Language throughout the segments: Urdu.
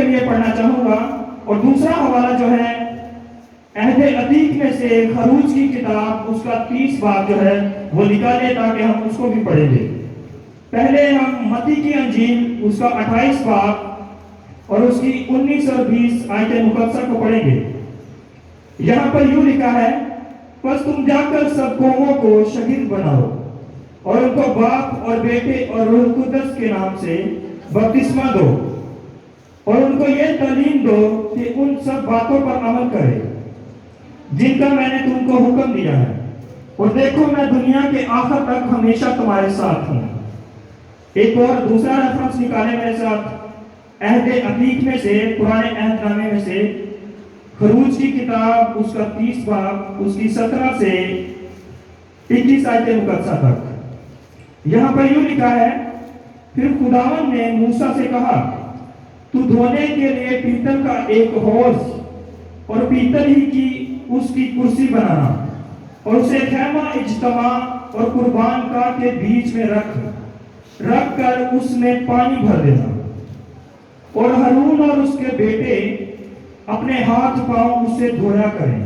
لیے پڑھنا چاہوں گا، اور دوسرا حوالہ جو ہے عہد عتیق میں سے خروج کی کتاب اس کا 30 باب جو ہے وہ نکالے تاکہ ہم اس کو بھی پڑھیں گے۔ پہلے ہم متی کی انجیل اس کا 28 باب اور اس کی 19 اور 20 آیت مقدسہ کو پڑھیں گے۔ یہاں پر یوں لکھا ہے، پس تم جا کر سب قوموں کو شاگرد بناؤ اور ان کو باپ اور بیٹے اور روح القدس کے نام سے بپتسمہ دو، اور ان کو یہ تعلیم دو کہ ان سب باتوں پر عمل کرے جن کا میں نے تم کو حکم دیا ہے، اور دیکھو میں دنیا کے آخر تک ہمیشہ تمہارے ساتھ ہوں۔ ایک اور دوسرا ریفرنس نکالے میرے ساتھ عہد عتیق میں سے، پرانے عہد نامے میں سے خروج کی کتاب اس کا 30 باب اس کی 17 سے 21 آیت مقدسہ تک۔ یہاں پر یوں لکھا ہے، پھر خداوند نے موسیٰ سے کہا، تو دھونے کے لیے پیتل کا ایک حوض اور پیتل ہی کی اس کی کرسی بنانا، اور اسے خیمہ اجتماع اور قربان گاہ کے بیچ میں رکھ کر اس میں پانی بھر دینا، اور ہارون اور اس کے بیٹے اپنے ہاتھ پاؤں اس سے دھویا کریں،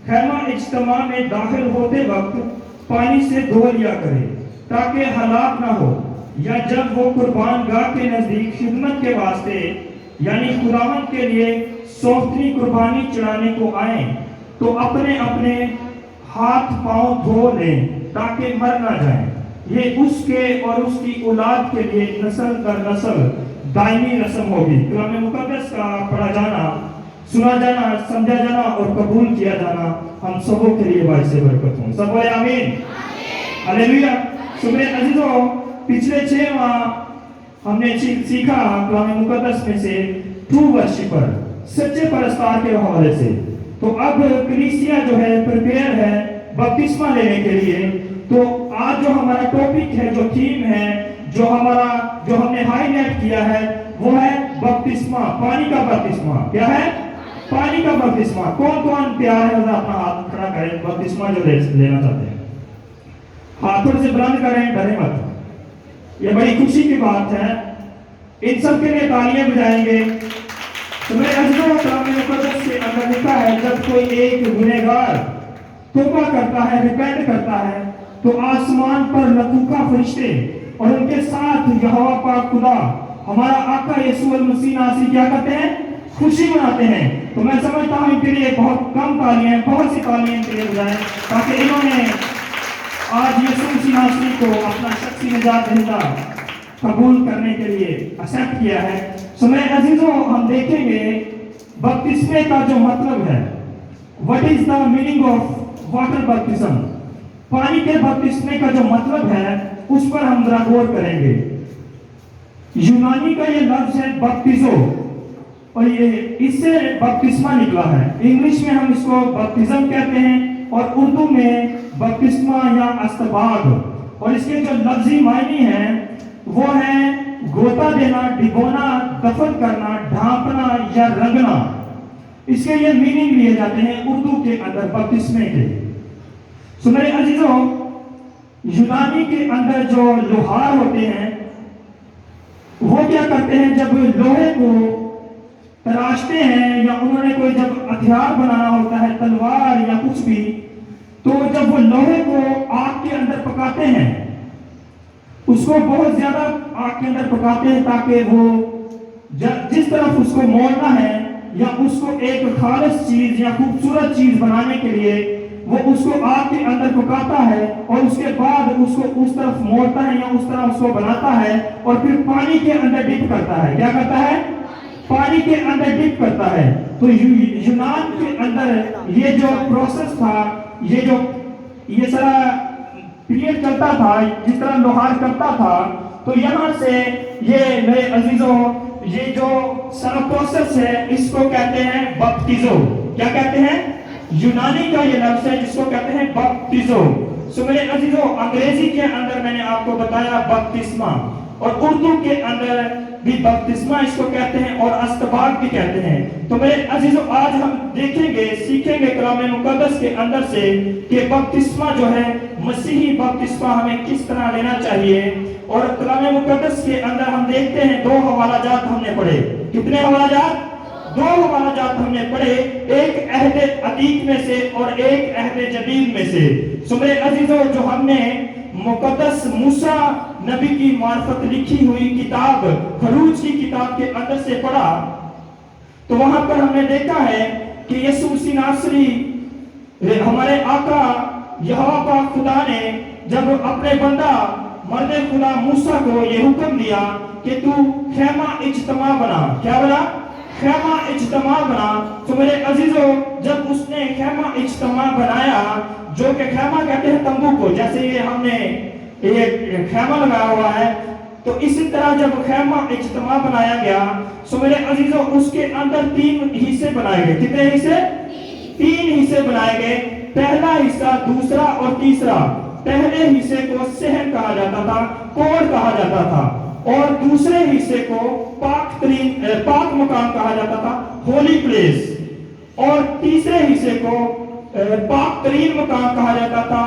خیمہ اجتماع میں داخل ہوتے وقت پانی سے دھو لیا کریں تاکہ ہلاک نہ ہو، یا جب وہ قربان گاہ کے نزدیک خدمت کے واسطے یعنی خداوند کے لیے سوختنی قربانی چڑھانے کو آئیں تو اپنے اپنے ہاتھ پاؤں دھو لیں تاکہ مر نہ جائیں۔ یہ اس کے اور اس کی اولاد کے لیے نسل در نسل دائمی رسم ہوگی۔ کلام مقدس کا پڑھا جانا، سنا جانا، سمجھا جانا اور قبول کیا جانا ہم سبوں کے لیے باعث برکت ہوں۔ سب بولے آمین، ہلیلویا۔ میرے عزیزوں، پچھلے 6 ماہ ہم نے سیکھا کلام مقدس میں سے ٹرو ورشپر، سچے پرستار کے حوالے سے۔ تو اب کلیسیا جو ہے پریپیئر ہے بپتسمہ لینے کے لیے۔ تو آج جو ہمارا ٹاپک ہے، جو تھیم ہے، جو ہم نے ہائی لائٹ کیا ہے وہ ہے بپتسمہ، پانی کا بپتسمہ۔ کیا ہے؟ پانی کا بپتسمہ۔ کون تیار ہے؟ اپنا ہاتھ کھڑا کریں، بپتسمہ جو لینا چاہتے ہیں ہاتھوں سے بلند کریں، ڈرے مت۔ یہ بڑی خوشی کی بات ہے، ان سب کے لیے تالیاں بجائیں گے۔ تو میرے عزیزوں، کلام مقدس کے اندر لکھا ہے، جب کوئی ایک گنہگار توبہ کرتا ہے، ریپینٹ کرتا ہے، تو آسمان پر لطوفہ فرشتے اور ان کے ساتھ یہوہ پاک خدا ہمارا آقا یسوع المسیح ناصری کیا کرتے ہیں؟ خوشی مناتے ہیں۔ تو میں سمجھتا ہوں ان کے لیے بہت کم تالیاں، بہت سی تالیاں ان کے لیے بجائیں، تاکہ انہوں نے آج یسوع مسیح ناصری کو اپنا شخصی نجات دہندہ قبول کرنے کے لیے ایکسپٹ کیا ہے۔ سو میرے عزیزوں، ہم دیکھیں گے بپتسمے کا جو مطلب ہے، what is the meaning of water baptism، پانی کے بپتسمے کا جو مطلب ہے اس پر ہم ذرا غور کریں گے۔ یونانی کا یہ لفظ ہے بپتیزو، اور یہ اس سے بپتسمہ نکلا ہے۔ انگلش میں ہم اس کو بپتزم کہتے ہیں، اور اردو میں بپتسمہ یا استباغ، اور اس کے جو لفظی معنی ہیں وہ ہے گوتا دینا، ڈبونا، دفن کرنا، ڈھانپنا یا رنگنا۔ اس کے یہ میننگ لیے جاتے ہیں اردو کے اندر بپتسمے کے۔ سو میرے عزیزوں، یونانی کے اندر جو لوہار ہوتے ہیں وہ کیا کرتے ہیں، جب لوہے کو تراشتے ہیں یا انہوں نے کوئی جب ہتھیار بنانا ہوتا ہے، تلوار یا کچھ بھی، تو جب وہ لوہے کو آگ کے اندر پکاتے ہیں، اس کو بہت زیادہ آگ کے اندر پکاتے ہیں تاکہ وہ جس طرف اس کو موڑنا ہے یا اس کو ایک خالص چیز یا خوبصورت چیز بنانے کے لیے وہ اس کو آگ کے اندر پکاتا ہے، اور اس کے بعد اس کو اس طرف موڑتا ہے یا اس طرح اس کو بناتا ہے، اور پھر پانی کے اندر ڈپ کرتا ہے۔ کیا کرتا ہے؟ پانی کے اندر ڈپ کرتا ہے۔ تو یونان کے اندر یہ جو پروسیس تھا، یہ سارا پیریڈ چلتا تھا، جس طرح لوہار کرتا تھا، تو یہاں سے یہ میرے عزیزوں، یہ جو سارا پروسیس ہے اس کو کہتے ہیں بپتیزو۔ کیا کہتے ہیں؟ یونانی کا یہ لفظ ہے جس کو کہتے ہیں بپتیزو۔ سو میرے عزیزوں، انگریزی کے اندر میں نے آپ کو بتایا بپتسمہ، اور اردو کے اندر بھی بپتسمہ اس کو کہتے ہیں اور استباق بھی کہتے ہیں. تو میرے عزیزو آج ہم دیکھیں گے سیکھیں گے کلام مقدس کے اندر سے کہ بپتسمہ جو ہے مسیحی بپتسمہ ہمیں کس طرح لینا چاہیے. اور کلام مقدس کے اندر ہم دیکھتے ہیں دو حوالہ جات ہم نے پڑھے. کتنے حوالہ جات؟ دو حوالہ جات ہم نے پڑھے, ایک عہد عتیق میں سے اور ایک عہد جدید میں سے. سو میرے عزیزو جو ہم نے مقدس موسیٰ نبی کی معرفت لکھی ہوئی کتاب خروج کی کتاب کے اندر سے پڑھا تو وہاں پر ہم نے دیکھا ہے کہ یسوع مسیح ناصری ہمارے آقا یہوہ پاک خدا نے جب اپنے بندہ مرد خدا موسیٰ کو یہ حکم دیا کہ تو خیمہ اجتماع بنا. کیا بنا؟ خیمہ اجتماع بنا. تو میرے عزیزو جب اس نے خیمہ اجتماع بنایا, جو کہ خیمہ کہتے ہیں تمبو کو, جیسے یہ ہم نے ایک خیمہ لگایا ہوا ہے, تو اسی طرح جب خیمہ اجتماع بنایا گیا سو میرے عزیزو اس کے اندر 3 حصے بنائے گئے. کتنے حصے؟ 3 حصے بنائے گئے. پہلا حصہ, دوسرا اور تیسرا. پہلے حصے کو صحن کہا جاتا تھا, کوڑ کہا جاتا تھا, اور دوسرے حصے کو پاک مقام کہا جاتا تھا, ہولی پلیس, اور تیسرے حصے کو پاک ترین مقام کہا جاتا تھا,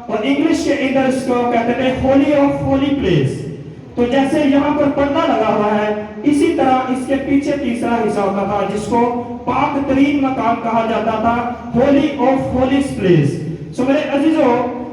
اور انگلش کے اندر اس کو کہتے تھے ہولی آف ہولی پلیس. تو جیسے یہاں پر پردہ لگا ہوا ہے اسی طرح اس کے پیچھے تیسرا حصہ ہوتا تھا جس کو پاک ترین مقام کہا جاتا تھا, ہولی آف ہولی پلیس. سو میرے عزیزو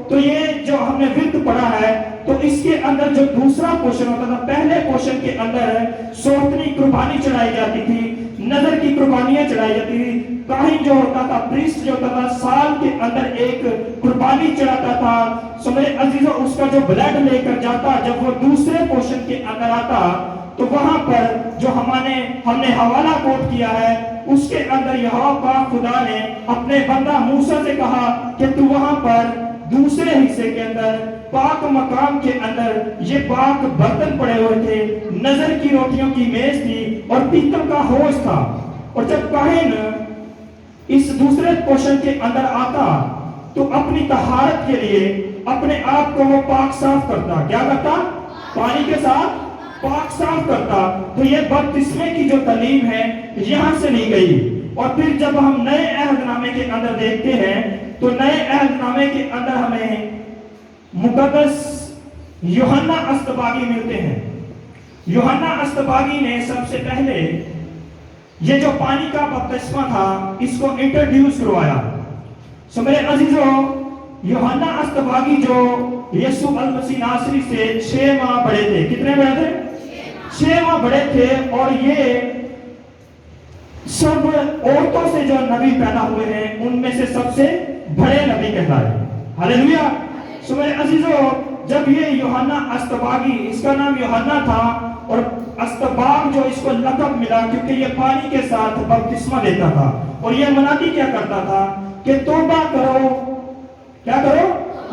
تو یہ جو ہم نے وِرد پڑھا ہے تو اس کے اندر جو دوسرا پورشن ہوتا تھا, پہلے پورشن کے اندر سوتنی قربانی چڑھائی جاتی تھی, نظر کی قربانیاں چڑھائی جاتی تھی. کاہن جو ہوتا تھا, پریسٹ جو ہوتا تھا, سال کے اندر ایک قربانی چڑھاتا تھا. سو میرے عزیزو اس کا جو بلڈ لے کر جاتا, جب وہ دوسرے پورشن کے اندر آتا تو وہاں پر جو ہم نے حوالہ کوٹ کیا ہے اس کے اندر یہوہ پاک خدا نے اپنے بندہ موسیٰ سے کہا کہ تو وہاں پر دوسرے حصے کے اندر پاک مقام کے اندر یہ پاک برتن پڑے ہوئے تھے, نظر کی روٹیوں کی میز تھی اور پیتل کا ہوش تھا. اور جب کاہن اس دوسرے پورشن کے اندر آتا تو اپنی طہارت کے لیے اپنے آپ کو وہ پاک صاف کرتا. کیا کرتا؟ پانی کے ساتھ پاک صاف کرتا. تو یہ بپتسمے کی جو تعلیم ہے یہاں سے لی گئی. اور پھر جب ہم نئے عہد نامے کے اندر دیکھتے ہیں تو نئے عہد نامے کے اندر ہمیں مقدس یوحنا استباغی ملتے ہیں. یوحنا استباغی نے سب سے پہلے یہ جو پانی کا بپتسمہ تھا اس کو انٹروڈیوس کروایا. سو میرے عزیزو یوحنا استباغی جو یسوع المسیح ناصری سے 6 ماہ بڑے تھے. کتنے بڑے تھے؟ 6 ماہ بڑے تھے. اور یہ سب عورتوں سے جو نبی پیدا ہوئے ہیں ان میں سے سب سے بڑے نبی کہلائے. ہاللیلویا. سو میرے عزیزو جب یہ یوحنا استباغی, اس کا نام یوحنا تھا اور استباغ جو اس کو لقب ملا کیونکہ یہ پانی کے ساتھ بپتسمہ دیتا تھا اور یہ منادی کیا کرتا تھا کہ توبہ کرو. کیا کرو؟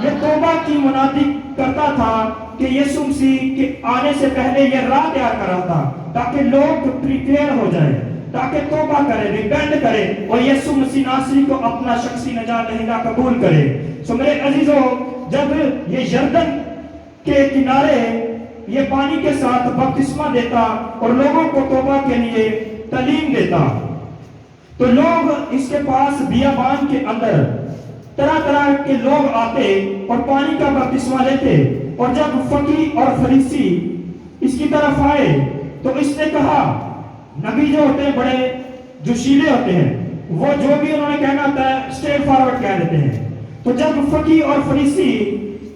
یہ توبہ کی منادی کرتا تھا کہ یسوع مسیح کے آنے سے پہلے یہ راہ تیار کر رہا تھا تاکہ لوگ پریپیئر ہو جائیں, تاکہ توبہ کرے, ریپینٹ کرے اور یسوع مسیح ناصری کو اپنا شخصی نجات دہندہ قبول کرے. سو میرے عزیزو جب یہ یردن کے کنارے یہ پانی کے ساتھ بپتسمہ دیتا اور لوگوں کو توبہ کے لیے تعلیم دیتا تو لوگ اس کے پاس بیابان کے اندر طرح طرح کے لوگ آتے اور پانی کا بپتسمہ لیتے. اور جب فقیہ اور فریسی اس کی طرف آئے تو اس نے کہا, نبی جو ہوتے ہیں بڑے جوشیلے ہوتے ہیں, وہ جو بھی انہوں نے کہنا ہوتا ہے اسٹریٹ فارورڈ کہہ دیتے ہیں. تو جب فقیہ اور فریسی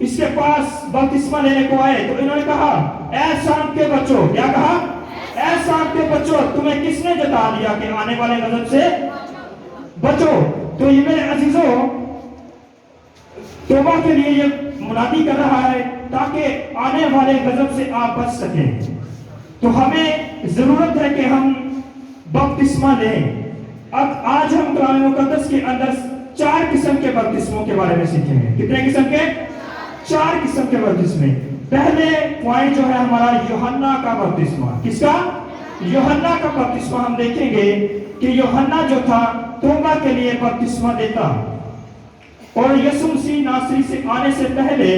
اس کے پاس بپتسمہ لینے کو آئے تو انہوں نے کہا, اے سام کے بچوں. کیا کہا؟ اے سام کے بچوں, تمہیں کس نے جتا دیا کہ آنے والے غضب سے بچو. تو یہ میرے عزیزو توبہ کے لیے یہ منادی کر رہا ہے تاکہ آنے والے غضب سے آپ بچ سکیں. تو ہمیں ضرورت ہے کہ ہم بپتسمہ لیں. اب آج ہم کلام مقدس کے اندر 4 قسم کے بپتسموں کے بارے میں سیکھیں گے. کتنے قسم کے؟ 4 قسم کے بپتسمے. پہلے پوائنٹ جو ہے ہمارا یوحنا کا بپتسمہ. کس کا؟ یوحنا کا بپتسمہ. ہم دیکھیں گے کہ یوحنا جو تھا توبہ کے لیے بپتسمہ دیتا اور یسوع مسیح ناصری سے آنے سے پہلے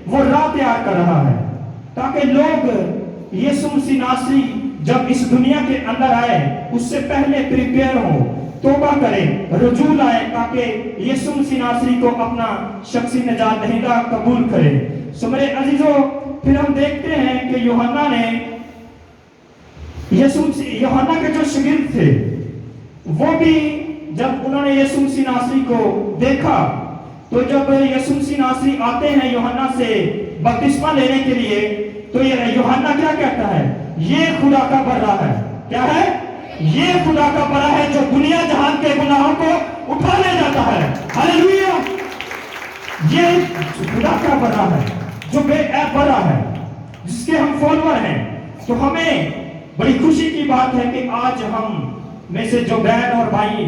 وہ راہ تیار کر رہا ہے تاکہ لوگ یسوع مسیح ناصری جب اس دنیا کے اندر آئے اس سے پہلے پریپیئر ہو، توبہ کریں، رجوع لائیں تاکہ یسوع مسیح ناصری کو اپنا شخصی نجات دہندہ قبول کریں۔ سو میرے عزیزو، پھر ہم دیکھتے ہیں کہ یوحنا کے جو شاگرد تھے وہ بھی جب انہوں نے یسوع مسیح ناصری کو دیکھا تو جب یسوع مسیح ناصری آتے ہیں یوحنا سے بپتسمہ لینے کے لیے تو یوحنا کیا کہتا ہے؟ یہ خدا کا برا ہے۔ کیا ہے؟ یہ خدا کا برا ہے جو دنیا جہان کے گناہوں کو اٹھا لے جاتا ہے۔ ہاللیلویا! یہ خدا کا برا ہے جو بے عیب برا ہے، جس کے ہم فالوور ہیں۔ تو ہمیں بڑی خوشی کی بات ہے کہ آج ہم میں سے جو بہن اور بھائی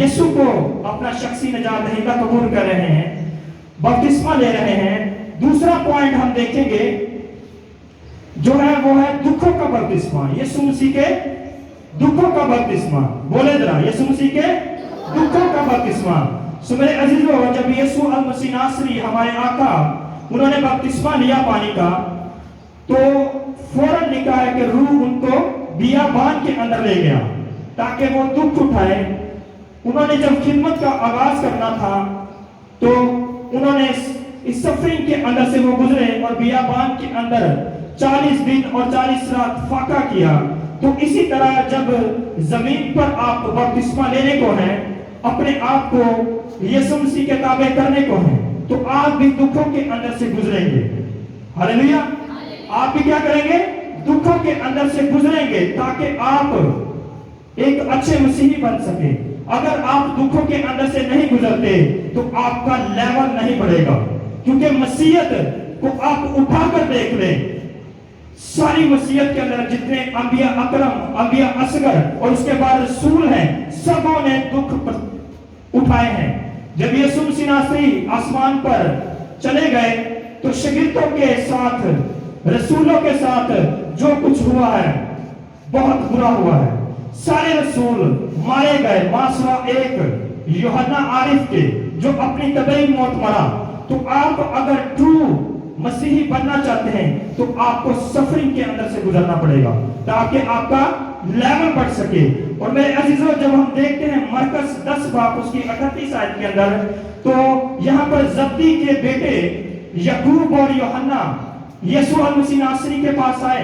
یسوع کو اپنا شخصی نجات دہندہ قبول کر رہے ہیں، بپتسمہ لے رہے ہیں۔ دوسرا پوائنٹ ہم دیکھیں گے جو ہے وہ ہے دکھوں کا بپتسمہ، یسوع مسیح کے دکھوں کا بپتسمہ۔ بولے ذرا، یسوع مسیح کے دکھوں کا بپتسمہ۔ سو میرے عزیزو، جب یسوع المسیح ناصری ہمارے آقا انہوں نے بپتسمہ لیا پانی کا تو فوراً لکھا ہے کہ روح ان کو بیابان کے اندر لے گیا تاکہ وہ دکھ اٹھائے۔ انہوں نے جب خدمت کا آغاز کرنا تھا تو انہوں نے اس سفرنگ کے اندر سے وہ گزرے اور بیابان کے اندر 40 دن اور 40 رات فاقہ کیا۔ تو اسی طرح جب زمین پر آپ بپتسمہ لینے کو ہیں، اپنے آپ کو یسوع مسیح کے تابع کرنے کو ہیں، تو آپ بھی دکھوں کے اندر سے گزریں گے۔ ہاللیلویا! آپ بھی کیا کریں گے؟ دکھوں کے اندر سے گزریں گے تاکہ آپ ایک اچھے مسیحی بن سکیں۔ اگر آپ دکھوں کے اندر سے نہیں گزرتے تو آپ کا لیول نہیں بڑھے گا، کیونکہ مسیحیت کو آپ اٹھا کر دیکھ لیں، ساری مسیحیت کے اندر جتنے انبیاء اکرم، انبیاء اصغر اور اس کے بعد رسول ہیں، سبوں نے دکھ اٹھائے ہیں۔ جب یسوع مسیح ناصری آسمان پر چلے گئے تو شاگردوں کے ساتھ، رسولوں کے ساتھ جو کچھ ہوا ہے بہت برا ہوا ہے۔ سارے رسول مارے گئے ماسوا ایک یوحنا عارف کے جو اپنی طبعی موت مرا۔ تو آپ اگر ٹرو مسیحی بننا چاہتے ہیں تو آپ کو سفرنگ کے اندر سے گزرنا پڑے گا تاکہ آپ کا لیول بڑھ سکے۔ اور میرے عزیزوں، جب ہم دیکھتے ہیں مرکز 10 باب اس کی 38 آیت کے اندر تو یہاں پر زبدی کے بیٹے یعقوب اور یوحنا یسوع المسیح ناصری کے پاس آئے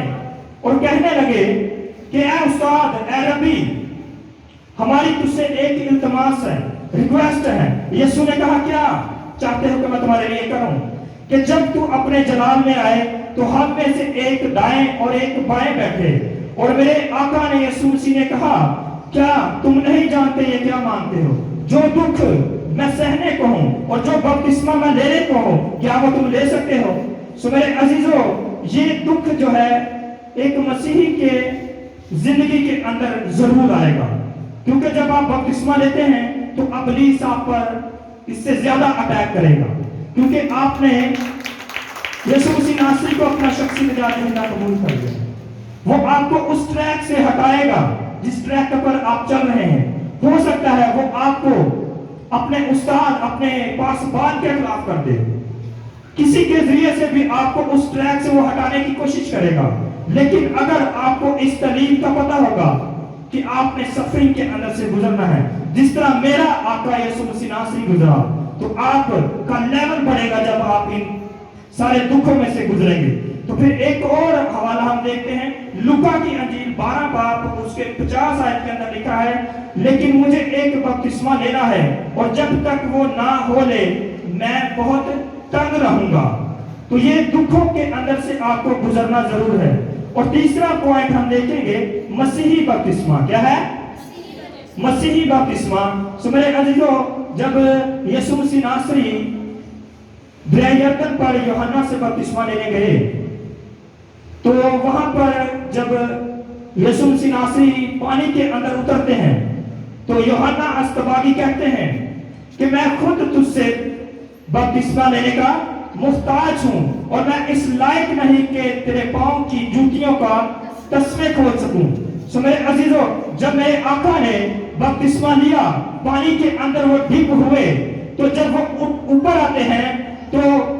اور کہنے لگے کہ اے استاد، اے ربی، ہماری تجھ سے ایک التماس ہے، ریکویسٹ ہے۔ یسوع نے کہا کیا چاہتے ہو کہ میں تمہارے لیے کروں؟ کہ جب تو اپنے جلال میں آئے تو ہم میں سے ایک دائیں اور ایک بائیں بیٹھے۔ اور میرے آقا نے یسوع مسیح نے کہا کیا تم نہیں جانتے یہ کیا مانگتے ہو؟ جو دکھ میں سہنے کو ہوں اور جو بپتسمہ میں لینے کو ہوں، کیا وہ تم لے سکتے ہو؟ سو میرے عزیزو، یہ دکھ جو ہے ایک مسیحی کے زندگی کے اندر ضرور آئے گا، کیونکہ جب آپ بپتسمہ لیتے ہیں تو ابلیس آپ پر اس سے زیادہ اٹیک کرے گا، کیونکہ آپ نے یسوع مسیح ناصری کو اپنا شخصی نجات دہندہ قبول کر لیا۔ وہ آپ کو اس ٹریک سے ہٹائے گا جس ٹریک پر آپ چل رہے ہیں۔ ہو سکتا ہے وہ آپ کو اپنے استاد، اپنے پاسبان کے خلاف کر دے، کسی کے ذریعے سے بھی آپ کو اس ٹریک سے وہ ہٹانے کی کوشش کرے گا۔ لیکن اگر آپ کو اس تعلیم کا پتہ ہوگا کہ آپ نے سفرنگ کے اندر سے گزرنا ہے، جس طرح میرا آقا یسوع مسیح ناصری گزرا، تو آپ کا لیول بڑھے گا جب آپ ان سارے دکھوں میں سے گزریں گے۔ تو پھر ایک اور حوالہ ہم دیکھتے ہیں، لوکا کی انجیل 12 باب اس کے 50 آیت کے اندر لکھا ہے، لیکن مجھے ایک بپتسمہ لینا ہے اور جب تک وہ نہ ہو لے میں بہت تنگ رہوں گا۔ تو یہ دکھوں کے اندر سے آپ کو گزرنا ضرور ہے۔ اور تیسرا پوائنٹ ہم دیکھیں گے، مسیحی بپتسمہ کیا ہے؟ مسیحی بپتسمہ۔ سو میرے عزیزو، جب یسوع مسیح ناصری دریا یردن پر یوحنا سے بپتسمہ لینے گئے تو وہاں پر جب یسوع مسیح ناصری پانی کے اندر اترتے ہیں تو یوحنا استباغی کہتے ہیں کہ میں خود تجھ سے بپتسمہ لینے کا محتاج ہوں اور میں اس لائق نہیں کہ تیرے پاؤں کی جوتیوں کا تسمے کھول سکوں۔ سو میرے عزیزو، جب میرے آقا نے بپتسمہ لیا، پانی کے اندر وہ ڈپ ہوئے، تو جب وہ اوپر آتے ہیں تو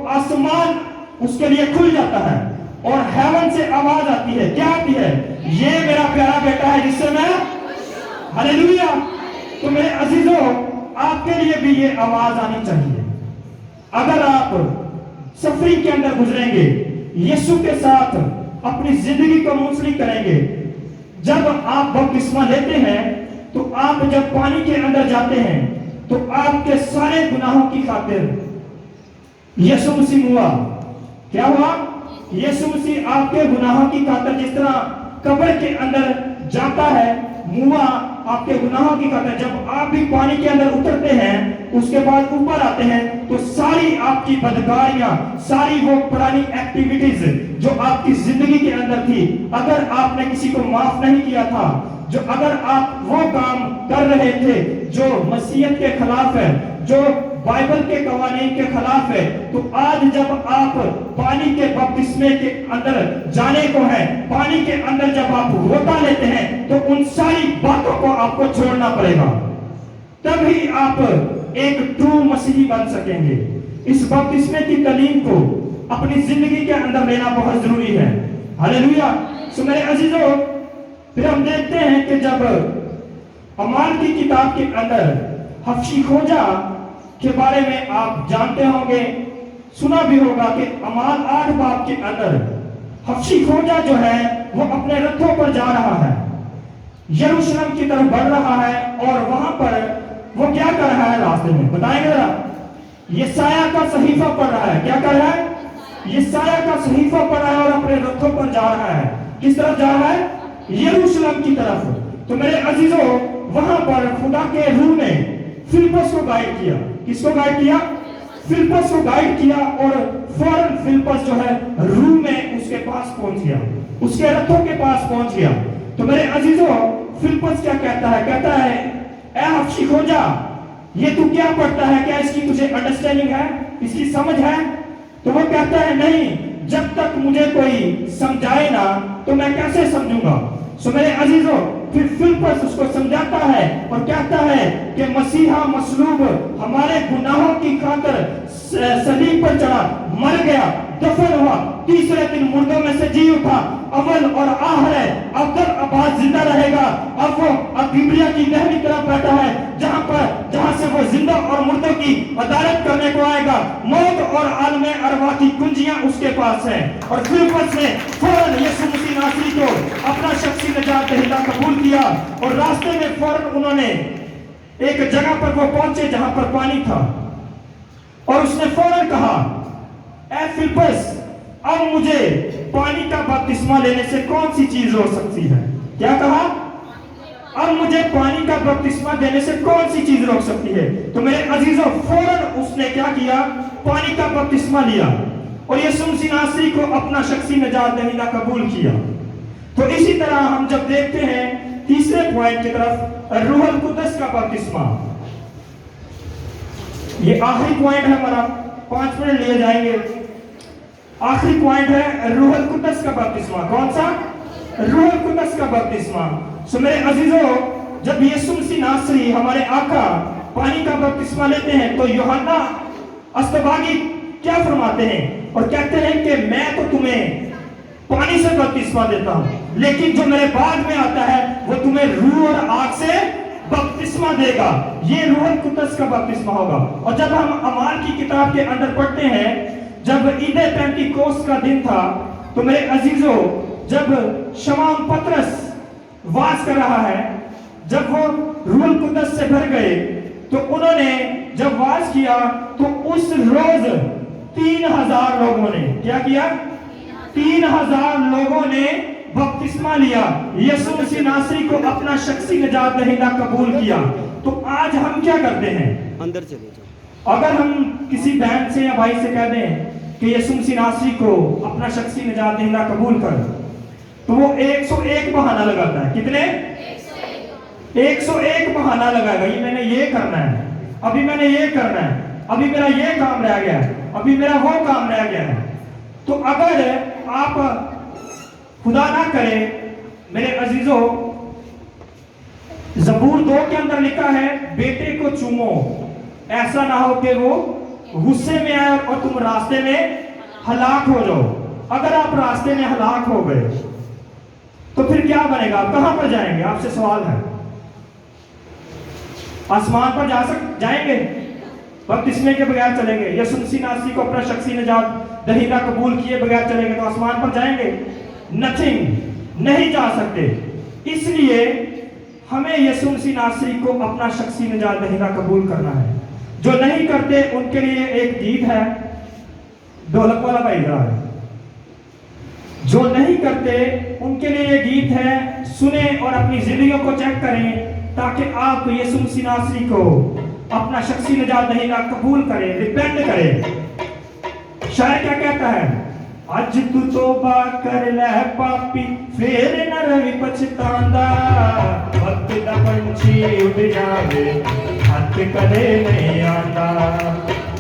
آسمان اس کے لیے کھل جاتا ہے اور ہیون سے آواز آتی ہے. کیا آتی ہے؟ یہ میرا پیارا بیٹا ہے جس سے میں ہاللیلویا. تو میرے عزیزوں آپ کے لیے بھی یہ آواز آنی چاہیے. اگر آپ سفرنگ کے اندر گزریں گے، یسوع کے ساتھ اپنی زندگی کو منسلک کریں گے، جب آپ بپتسمہ لیتے ہیں تو آپ جب پانی کے اندر جاتے ہیں تو آپ کے سارے گناہوں کی خاطر یسوع مسیح ہوا. کیا ہوا؟ یسوع مسیح آپ کے گناہوں کی خاطر جس طرح قبر کے اندر جاتا ہے، ہوا آپ کے گناہوں کی خاطر. جب آپ بھی پانی کے اندر اترتے ہیں، اس کے بعد اوپر آتے ہیں، تو ساری آپ کی بدکاریاں، ساری وہ پرانی ایکٹیویٹیز جو آپ کی زندگی کے اندر تھی، اگر آپ نے کسی کو معاف نہیں کیا تھا، جو اگر آپ وہ کام کر رہے تھے جو مسیحیت کے خلاف ہے، جو بائبل کے قوانین کے خلاف ہے، تو آج جب آپ پانی کے بپتسمے کے اندر جانے کو ہے، پانی کے اندر جب آپ غوطہ لیتے ہیں، تو ان ساری باتوں کو آپ کو چھوڑنا پڑے گا. تبھی آپ ایک ٹرو مسیحی بن سکیں گے. اس بپتسمے کی تعلیم کو اپنی زندگی کے اندر لینا بہت ضروری ہے. ہاللیلویا. سو میرے عزیزوں، پھر ہم دیکھتے ہیں کہ جب اعمال کی کتاب کے اندر حبشی کھوجا کے بارے میں آپ جانتے ہوں گے، سنا بھی ہوگا کہ اعمال 8 باب کے اندر حبشی کھوجا جو ہے وہ اپنے رتھوں پر جا رہا ہے، یروشلم کی طرف بڑھ رہا ہے، اور وہاں پر وہ کیا کر رہا ہے راستے میں؟ بتائیں گے ذرا. یسایہ کا صحیفہ پڑھ رہا ہے. کیا کر رہا ہے؟ یسایہ کا صحیفہ پڑھ رہا ہے اور اپنے رتھوں پر جا رہا ہے. کس طرف جا رہا ہے؟ یروشلم کی طرف. تو میرے عزیزوں، وہاں پر خدا کے روح نے فلپس کو گائیڈ کیا. کس کو گائیڈ کیا؟ فلپس کو گائیڈ کیا، اور فوراً فلپس جو ہے روح میں اس کے پاس پہنچ گیا، اس کے رتھوں کے پاس پہنچ گیا. تو میرے عزیزوں، فلپس کیا کہتا ہے؟ کہتا ہے اے حبشی کھوجا، یہ تو کیا پڑھتا ہے؟ کیا اس کی تجھے انڈرسٹینڈنگ ہے؟ اس کی سمجھ ہے؟ تو وہ کہتا ہے نہیں، جب تک مجھے کوئی سمجھائے نا تو میں کیسے سمجھوں گا. سو میرے عزیزوں، پھر فلپس اس کو سمجھاتا ہے اور کہتا ہے کہ مسیحا مصلوب ہمارے گناہوں کی خاطر صلیب پر چڑھا، مر گیا، دفن ہوا، تیسرے دن مردوں میں سے جی اٹھا، اول اور آخر ہے، اب تک اباد زندہ رہے گا. اب وہ غبریہ کی دہنی طرف بیٹھا ہے، جہاں سے وہ زندہ اور مردوں کی عدالت کرنے کو آئے گا. موت اور عالم ارواح کی کنجیاں اس کے پاس ہیں. اور فلپس نے فوراً یسوع مسیح ناصری کو اپنا شخصی نجات دہندہ قبول کیا، اور راستے میں فوراً انہوں نے ایک جگہ پر وہ پہنچے جہاں پر پانی تھا، اور اس نے فوراً کہا اے فلپس، اب مجھے پانی کا بپتسمہ لینے سے کون سی چیز روک سکتی ہے؟ کیا کہا؟ اب مجھے پانی کا بپتسمہ دینے سے کون سی چیز روک سکتی ہے؟ تو میرے عزیزوں، فوراً اس نے کیا کیا؟ پانی کا بپتسمہ لیا اور یسوع مسیح ناصری کو اپنا شخصی نجات دہندہ قبول کیا. تو اسی طرح ہم جب دیکھتے ہیں تیسرے پوائنٹ کی طرف، روح القدس کا بپتسمہ. یہ آخری پوائنٹ ہے ہمارا، 5 منٹ لیے جائیں گے. آخری پوائنٹ ہے روح القدس کا بپتسمہ. کون سا؟ روح القدس کا بپتسمہ. سو میرے عزیزوں، جب یسوع مسیح ناصری ہمارے آقا پانی کا بپتسمہ لیتے ہیں تو یوحنا اصطباغی کیا فرماتے ہیں؟ اور کہتے ہیں کہ میں تو تمہیں پانی سے بپتسمہ دیتا ہوں، لیکن جو میرے بعد میں آتا ہے وہ تمہیں روح اور آگ سے بپتسمہ دے گا. یہ روح القدس کا بپتسمہ ہوگا. اور جب ہم اعمال کی کتاب کے اندر پڑھتے ہیں، جب عید پینتیکوست کا دن تھا، تو میرے عزیزوں، جب شمعون پطرس واز کر رہا ہے، جب وہ روح القدس سے بھر گئے، تو انہوں نے جب واز کیا تو اس روز 3000 لوگوں نے کیا کیا؟ 3000 لوگوں نے بپتسمہ لیا، یسوع مسیح ناصری کو اپنا شخصی نجات دہندہ قبول کیا. تو آج ہم کیا کرتے ہیں؟ اندر چلے جاؤ. اگر ہم کسی بہن سے یا بھائی سے کہہ دیں کہ یسوع مسیح ناصری کو اپنا شخصی نجات دہندہ قبول کر، تو وہ 101 بہانہ لگاتا ہے. کتنے؟ 101 بہانہ لگائے گا. یہ میں نے یہ کرنا ہے، ابھی میں نے یہ کرنا ہے، ابھی میرا یہ کام رہ گیا ہے، ابھی میرا وہ کام رہ گیا ہے. تو اگر آپ خدا نہ کرے میرے عزیزوں، زبور 2 کے اندر لکھا ہے بیٹے کو چومو، ایسا نہ ہو کہ وہ غصے میں آئے اور تم راستے میں ہلاک ہو جاؤ. اگر آپ راستے میں ہلاک ہو گئے تو پھر کیا بنے گا؟ آپ کہاں پر جائیں گے؟ آپ سے سوال ہے۔ آسمان پر جائیں گے؟ بپتسمے کے بغیر چلیں گے؟ یسوع مسیح ناصری کو اپنا شخصی نجات دہندہ قبول کیے بغیر چلیں گے تو آسمان پر جائیں گے؟ نتھنگ، نہیں جا سکتے۔ اس لیے ہمیں یسوع مسیح ناصری کو اپنا شخصی نجات دہندہ قبول کرنا ہے۔ جو نہیں کرتے ان کے لیے ایک گیت ہے، ڈھولک والا بھائی ذرا ہے، جو نہیں کرتے ان کے لیے یہ گیت ہے، سنیں اور اپنی زندگیوں کو چیک کریں تاکہ آپ یسوع مسیح ناصری کو اپنا شخصی نجات دہندہ قبول کریں، ریپینٹ کریں۔ شاعر کیا کہتا ہے؟ اج تو توبہ کر لے پاپی پھر نہ روی پچھتاندا، وقت دا پنچھی اڑ جاوے ہاتھ کدے نہیں آندا،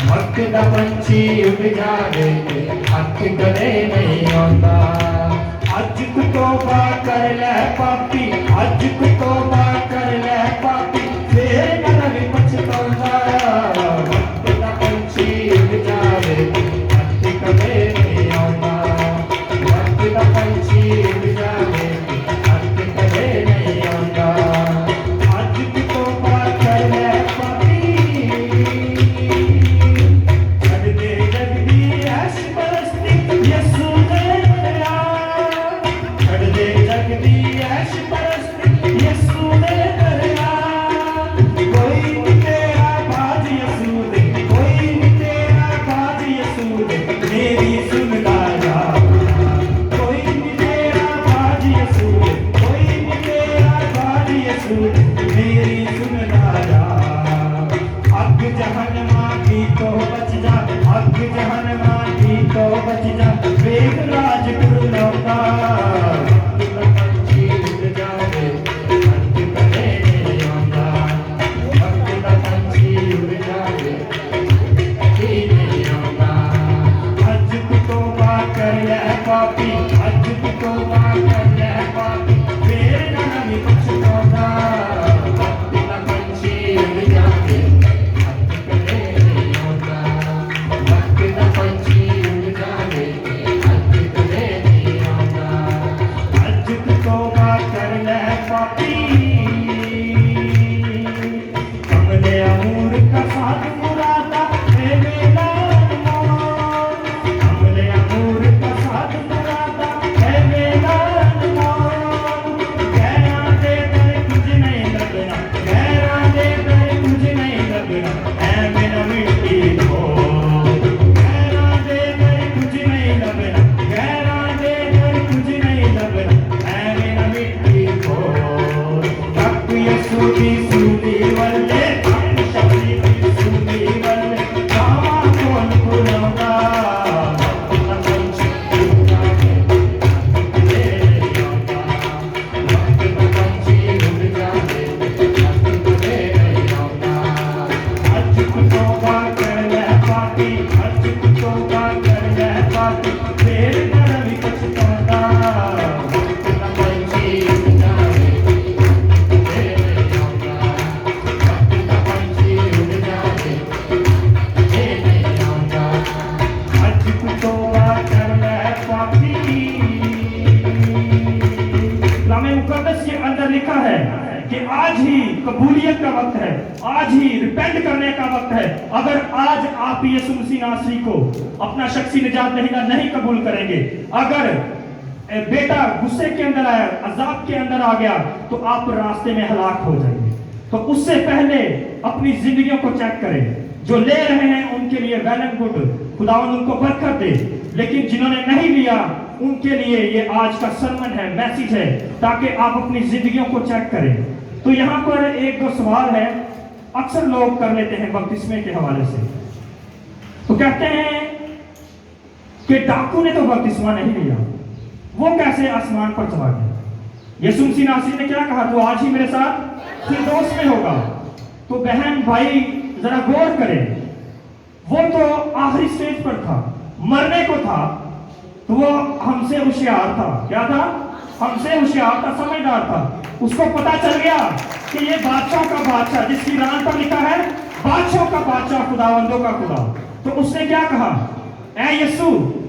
وقت دا پنچھی اڑ جاوے ہاتھ کدے نہیں آندا۔ اج تو توبہ کر لے پاپی، اج تو توبہ کر لے پاپی پھر نہ روی پچھتاندا، وقت دا پنچھی اڑ جاوے ہاتھ کدے نہیں آندا، وقت دا پنچھی اڑ جاوے ہاتھ کدے نہیں آندا۔ اج تو توبہ کر لے پاپی، چھڈ دے جگ دی عیش پرستی یسوع دے دریا، چھڈ دے جگ دی عیش پرستی یسوع دے دریا، کوئی نہیں تیرا باج یسوع دے، کوئی نہیں تیرا باج یسوع دے، میری سن لایا، کوئی نہیں تیرا باج یسوع دے، کوئی نہیں تیرا باج یسوع دے، میری سن لایا۔ اگ جہنماں کی تو بچ جا، اگ جہنماں کی تو بچ جا، ویکھ راج پور لوٹا، وقت دا پنچھی اڑ جاوے ہاتھ کدے نہیں آندا، وقت دا پنچھی اڑ جاوے کدے نہیں آندا۔ اج تو توبہ کر لے پاپی، اج تو توبہ کر لے پاپی پھر نہ روی پچھتاندا، وقت دا پنچھی اڑ جاوے ہاتھ کدے نہیں آندا، وقت دا پنچھی اڑ جاوے ہاتھ کدے نہیں آندا۔ اج تو توبہ کر لے پاپی، کملے امور کا ساتھ مرادا اے میدان موت، کملے امور کا ساتھ مرادا اے میدان موت، غیراں دے در کچھ نہیں لبنا، غیراں دے در کچھ نہیں لبنا، اے میرا مٹی کھود، غیراں دے در کچھ نہیں لبنا، غیراں دے در کچھ نہیں لبنا، اے میرا مٹی کھود۔ تک یسوع دی سولی والے، تک شبی دی سولی والے، جاواں کون کھلاوندا، وقت دا پنچھی اڑ جاوے ہاتھ کدے نہیں آندا، وقت دا پنچھی اڑ جاوے ہاتھ کدے نہیں آندا۔ اج تو توبہ کر لے پاپی، اج تو توبہ کر لے پاپی پھر نہ روی پچھتاندا، وقت دا پنچھی اڑ جاوے ہاتھ کدے نہیں آندا، وقت دا پنچھی اڑ جاوے کدے نہیں آندا۔ اج تو توبہ کر لے پاپی۔ کلام مقدس کے اندر لکھا ہے کہ آج ہی قبولیت کا وقت ہے، آج ہی ریپینٹ کرنے کا وقت ہے۔ اگر آج آپ یسوع مسیح ناصری کو اپنا شخصی نجات دہندہ نہیں قبول کریں گے، اگر بیٹا غصے کے اندر آیا، عذاب کے اندر آ گیا تو آپ راستے میں ہلاک ہو جائیں گے۔ تو اس سے پہلے اپنی زندگیوں کو چیک کریں، جو لے رہے ہیں ان کے لیے ویل اینڈ گڈ، خداوند ان کو برکت دے، لیکن جنہوں نے نہیں لیا ان کے لیے یہ آج کا سرمن ہے، میسیج ہے، تاکہ آپ اپنی زندگیوں کو چیک کریں۔ تو یہاں پر ایک دو سوال ہے اکثر لوگ کر لیتے ہیں بپتسمے کے حوالے سے۔ تو کہتے ہیں کہ ڈاکو نے تو بپتسمہ نہیں لیا، وہ کیسے آسمان پر چلا گیا؟ یسوع مسیح ناصری نے کیا کہا؟ تو آج ہی میرے ساتھ فردوس میں ہوگا۔ تو بہن بھائی ذرا غور کریں، وہ تو آخری سٹیج پر تھا، مرنے کو تھا، تو وہ ہم سے ہوشیار تھا۔ کیا تھا؟ ہم سے ہوشیار تھا، سمجھدار تھا۔ اس کو پتا چل گیا کہ یہ بادشاہ کا بادشاہ، جس کی ران پر لکھا ہے بادشاہ کا بادشاہ، خداوندوں کا خدا۔ تو اس نے کیا کہا؟ اے یسوع،